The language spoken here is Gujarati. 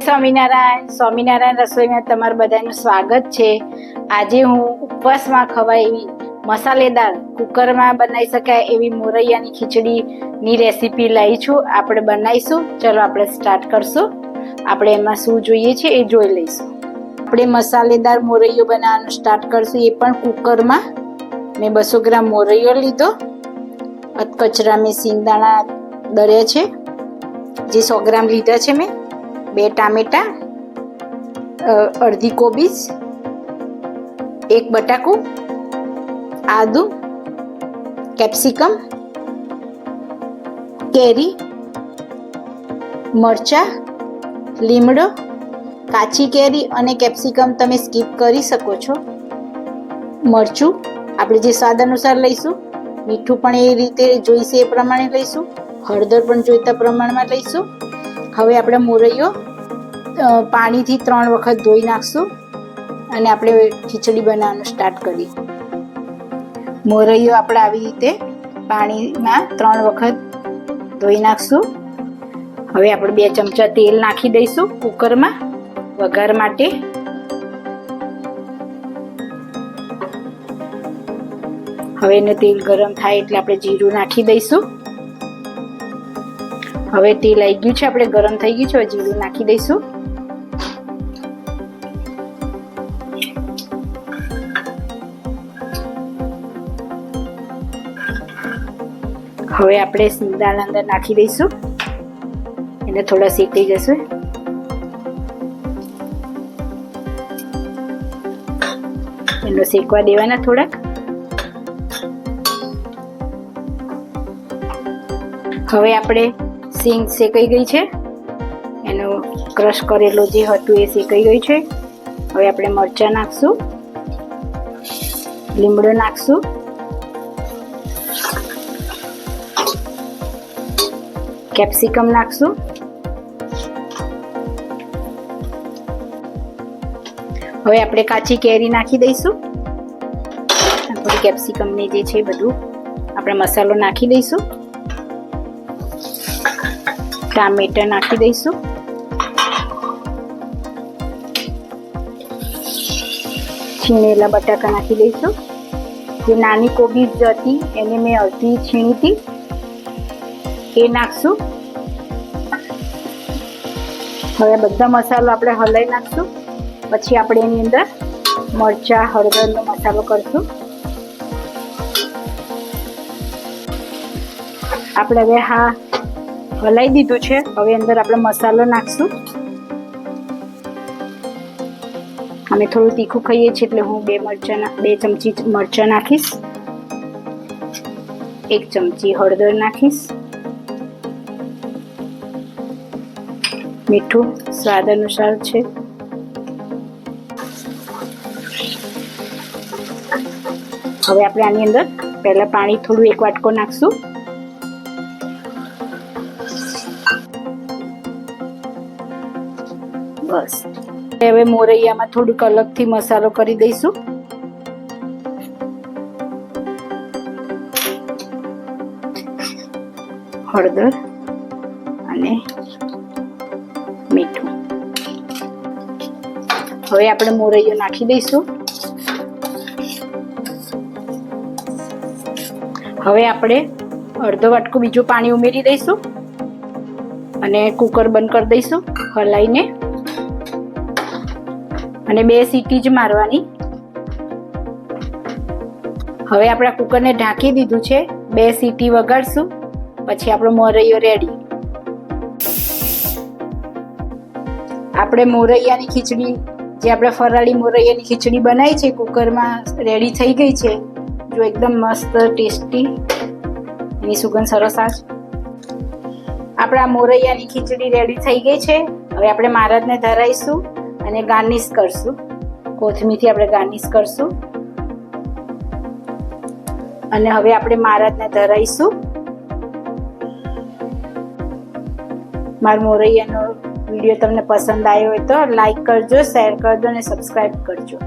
સ્વામિનારાયણ રસોઈમાં તમારું બધાનું સ્વાગત છે। આજે હું ઉપવાસમાં ખવાય એવી મસાલેદાર કુકરમાં બનાવી શકાય એવી મોરૈયાની ખીચડીની રેસીપી લાવી છું। આપણે બનાવીશું। ચલો આપણે સ્ટાર્ટ કરશું। આપણે એમાં શું જોઈએ છે એ જોઈ લઈશું। આપણે મસાલેદાર મોરૈયો બનાવવાનું સ્ટાર્ટ કરશું, એ પણ કુકરમાં। મેં 200 ગ્રામ મોરૈયો લીધો, કચરા મેં સિંગદાણા દળ્યા છે, જે 100 ગ્રામ લીધા છે મેં। 2 ટામેટા, અડધી કોબીજ, 1 બટાકું, આદુ, કેપ્સિકમ, કેરી, મરચાં, લીમડો, કાચી કેરી અને કેપ્સિકમ તમે સ્કીપ કરી શકો છો। મરચું આપણે જે સ્વાદ અનુસાર લઈશું। મીઠું પણ એ રીતે જોઈશે એ પ્રમાણે લઈશું। હળદર પણ જોઈતા પ્રમાણમાં લઈશું। હવે આપણે મોરૈયો પાણીથી 3 વખત ધોઈ નાખશું અને આપણે ખીચડી બનાવવાનું સ્ટાર્ટ કરીએ। મોરૈયો આપણે આવી રીતે પાણીમાં 3 વખત ધોઈ નાખશું। હવે આપણે 2 ચમચા તેલ નાખી દઈશું કુકરમાં વઘાર માટે। હવે એને તેલ ગરમ થાય એટલે આપણે જીરું નાખી દઈશું। હવે તેલ આવી ગયું છે, આપણે ગરમ થઈ ગયું છે, હવે જીરું નાખી દઈશું। હવે આપણે સિંગદાણા અંદર નાખી દઈશું, એને થોડા શેકાઈ જશે। એને શેકવા દેવાના થોડાક। હવે આપણે સિંગ શેકાઈ ગઈ છે, એનો ક્રશ કરેલો જે હતું એ શેકાઈ ગઈ છે। હવે આપણે મરચાં નાખશું, લીમડો નાખશું, કેપ્સિકમ નાખશું, હવે આપણે કાચી કેરી નાખી દઈશું। આપણે કેપ્સિકમને જે છે બધું આપણે મસાલો નાખી દઈશું। ટામેટા નાખી દઈશું, છીણેલા બટાકા નાખી દઈશું। જે નાની કોબીજ હતી એને મેં અડધી છીણી હતી એ નાખશું। હવે બધા મસાલો આપણે હલાવી નાખશું, પછી આપણે એની અંદર મરચાં હળદરનો મસાલો કરશું। આપણે હવે હલાવી દીધું છે, હવે અંદર આપણે મસાલો નાખશું। અમે થોડું તીખું ખાઈએ છીએ એટલે હું 2 ચમચી મરચાં નાખીશ, 1 ચમચી હળદર નાખીશ, મીઠું સ્વાદ અનુસાર છે। હવે આપણે આની અંદર પહેલા પાણી થોડું 1 વાટકો નાખશું। બસ હવે મોરૈયામાં થોડુંક અલગથી મસાલો કરી દઈશું। હળદર અને મીઠું। હવે આપણે મોરૈયો નાખી દઈશું। હવે આપણે અડધો વાટકો બીજું પાણી ઉમેરી દઈશું અને કુકર બંધ કરી દઈશું હલાવીને, અને 2 સીટી જ મારવાની। હવે આપણે કુકરને ઢાંકી દીધું છે, 2 સીટી વગાડશું પછી આપણો મોરૈયો રેડી। આપણે મોરૈયાની ખીચડી, જે આપણે ફરાળી મોરૈયાની ખીચડી બનાવી છે કુકરમાં, રેડી થઈ ગઈ છે। જો એકદમ મસ્ત ટેસ્ટી, એની સુગંધ સરસ આવે છે। આપણા મોરૈયાની ખીચડી રેડી થઈ ગઈ છે। હવે આપણે મહારાજને ધરાવીશું અને ગાર્નિશ કરશું, કોથમીરથી આપણે ગાર્નિશ કરશું। અને હવે આપણે મહારાજને ધરાવીશું। મારો મોરૈયાનો વિડીયો તમને પસંદ આવ્યો હોય તો લાઈક કરજો, શેર કરજો અને સબસ્ક્રાઈબ કરજો।